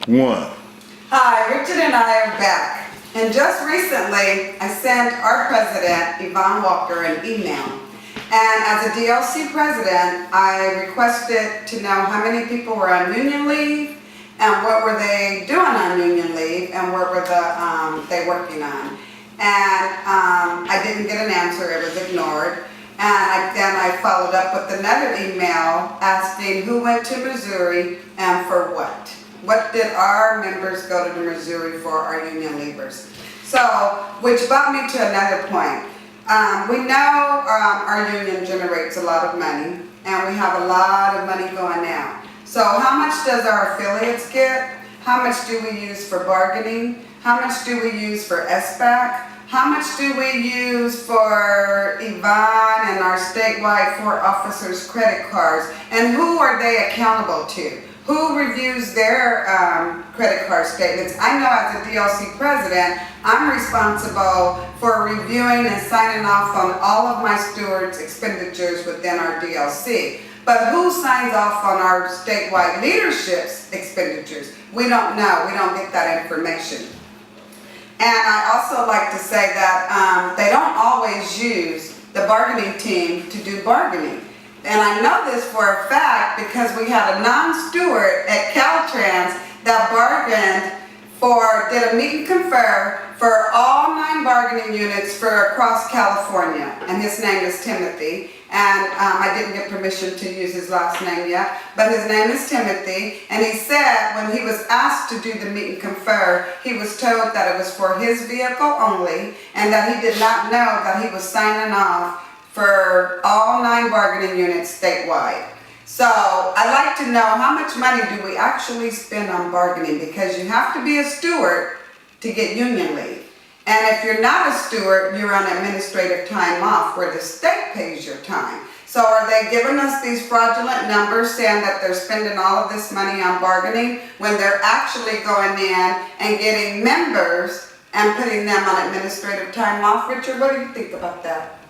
one. Hi, Richard and I are back. And just recently, I sent our president, Yvonne Walker, an email. And as a DLC president, I requested to know how many people were on union leave and what were they doing on union leave and what were they working on. And I didn't get an answer, it was ignored. And then I followed up with another email asking who went to Missouri and for what. What did our members go to Missouri for, our union leavers? So, which brought me to another point. We know our union generates a lot of money, and we have a lot of money going out. So how much does our affiliates get? How much do we use for bargaining? How much do we use for SBAC? How much do we use for Yvonne and our statewide 4 officers' credit cards? And who are they accountable to? Who reviews their credit card statements? I know as a DLC president, I'm responsible for reviewing and signing off on all of my stewards' expenditures within our DLC. But who signs off on our statewide leadership's expenditures? We don't know. We don't get that information. And I also like to say that they don't always use the bargaining team to do bargaining. And I know this for a fact because we had a non-steward at Caltrans that bargained did a meet and confer for all 9 bargaining units for across California. And his name is Timothy. And I didn't get permission to use his last name yet, but his name is Timothy. And he said when he was asked to do the meet and confer, he was told that it was for his vehicle only and that he did not know that he was signing off for all 9 bargaining units statewide. So I'd like to know how much money do we actually spend on bargaining, because you have to be a steward to get union leave. And if you're not a steward, you're on administrative time off where the state pays your time. So are they giving us these fraudulent numbers saying that they're spending all of this money on bargaining when they're actually going in and getting members and putting them on administrative time off? Richard, what do you think about that?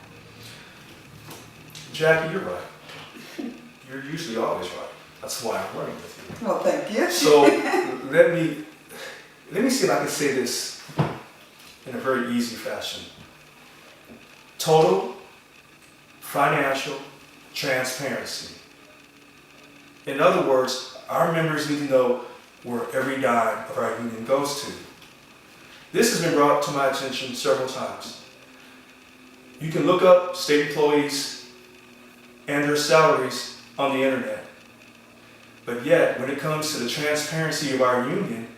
Jackie, you're right. You're usually always right. That's why I'm running with you. Well, thank you. So let me see if I can say this in a very easy fashion. Total financial transparency. In other words, our members need to know where every dime of our union goes to. This has been brought to my attention several times. You can look up state employees and their salaries on the internet. But yet, when it comes to the transparency of our union,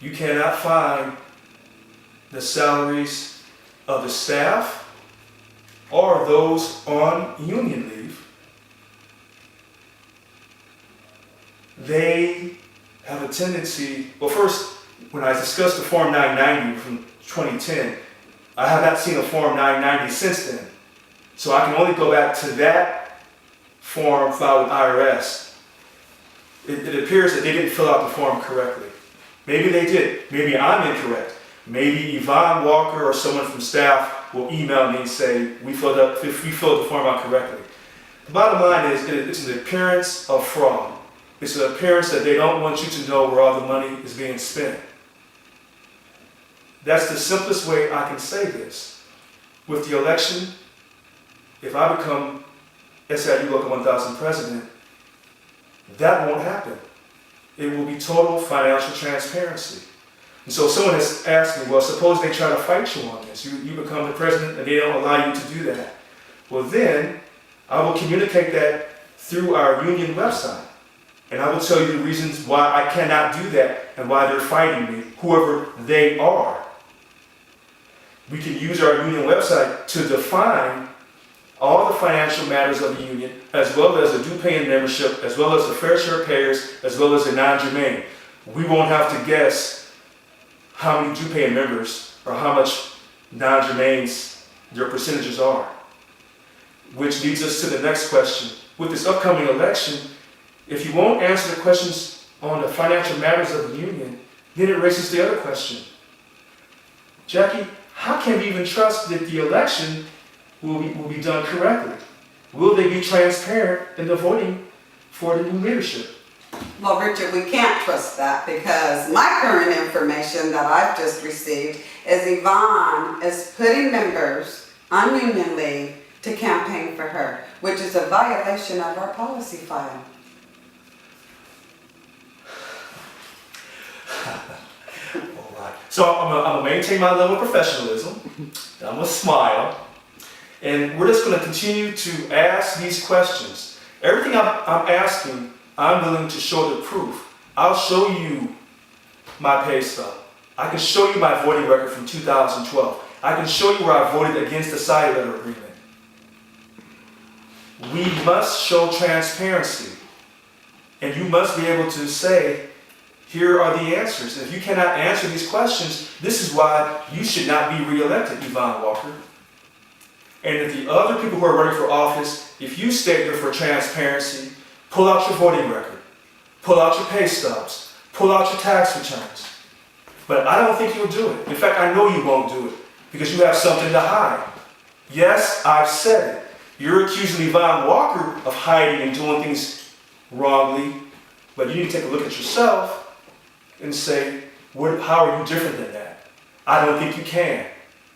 you cannot find the salaries of the staff or those on union leave. They have a tendency, well, first, when I discussed the Form 990 from 2010, I have not seen a Form 990 since then. So I can only go back to that form filed with IRS. It appears that they didn't fill out the form correctly. Maybe they did. Maybe I'm incorrect. Maybe Yvonne Walker or someone from staff will email me and say, we filled the form out correctly. The bottom line is, it's an appearance of fraud. It's an appearance that they don't want you to know where all the money is being spent. That's the simplest way I can say this. With the election, if I become SEIU Local 1000 president, that won't happen. It will be total financial transparency. And so someone has asked me, well, suppose they try to fight you on this. You become the president and they don't allow you to do that. Well, then I will communicate that through our union website. And I will tell you the reasons why I cannot do that and why they're fighting me, whoever they are. We can use our union website to define all the financial matters of the union, as well as the due-paying membership, as well as the fair share payers, as well as the non-germane. We won't have to guess how many due-paying members or how much non-germanes their percentages are. Which leads us to the next question. With this upcoming election, if you won't answer the questions on the financial matters of the union, then it raises the other question. Jackie, how can we even trust that the election will be done correctly? Will they be transparent in the voting for the new leadership? Well, Richard, we can't trust that because my current information that I've just received is Yvonne is putting members on union leave to campaign for her, which is a violation of our policy file. All right. So I'm gonna maintain my level of professionalism. I'm gonna smile, and we're just gonna continue to ask these questions. Everything I'm asking, I'm willing to show the proof. I'll show you my pay stub. I can show you my voting record from 2012. I can show you where I voted against the side letter agreement. We must show transparency. And you must be able to say, here are the answers. If you cannot answer these questions, this is why you should not be re-elected, Yvonne Walker. And if the other people who are running for office, if you stay there for transparency, pull out your voting record, pull out your pay stubs, pull out your tax returns. But I don't think you'll do it. In fact, I know you won't do it because you have something to hide. Yes, I've said it. You're accusing Yvonne Walker of hiding and doing things wrongly, but you need to take a look at yourself and say, how are you different than that? I don't think you can.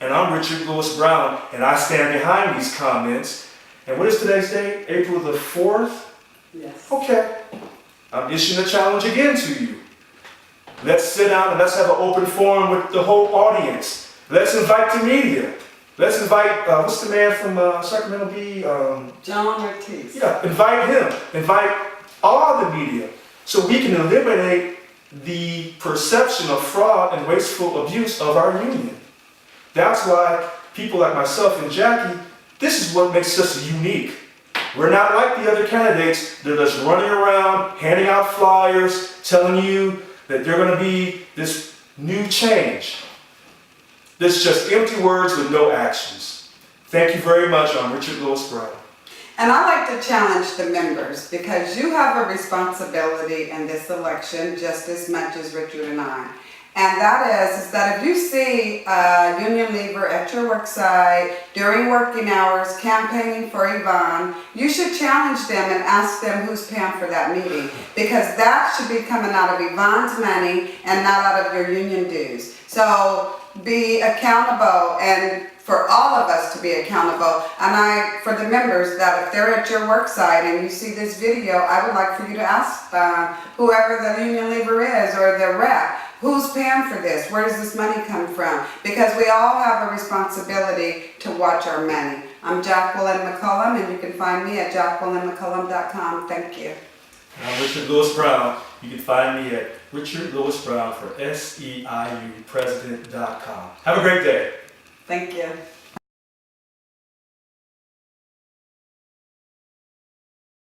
And I'm Richard Lewis Brown, and I stand behind these comments. And what is today's date? April the 4th? Yes. Okay. I'm issuing a challenge again to you. Let's sit down and let's have an open forum with the whole audience. Let's invite the media. Let's invite, what's the man from Sacramento Bee? John Ortiz. Yeah, invite him. Invite all the media so we can eliminate the perception of fraud and wasteful abuse of our union. That's why people like myself and Jackie, this is what makes us unique. We're not like the other candidates. They're just running around, handing out flyers, telling you that they're going to be this new change. This is just empty words with no actions. Thank you very much. I'm Richard Lewis Brown. And I like to challenge the members because you have a responsibility in this election just as much as Richard and I. And that is that if you see a union leaver at your work site during working hours campaigning for Yvonne, you should challenge them and ask them who's paying for that meeting. Because that should be coming out of Yvonne's money and not out of your union dues. So be accountable, and for all of us to be accountable. And for the members, that if they're at your work site and you see this video, I would like for you to ask whoever the union leaver is or the rep, who's paying for this? Where does this money come from? Because we all have a responsibility to watch our money. I'm Jacqueline McCullum, and you can find me at jacquelinemccullum.com. Thank you. I'm Richard Lewis Brown. You can find me at Richard Lewis Brown for SEIU President.com. Have a great day. Thank you.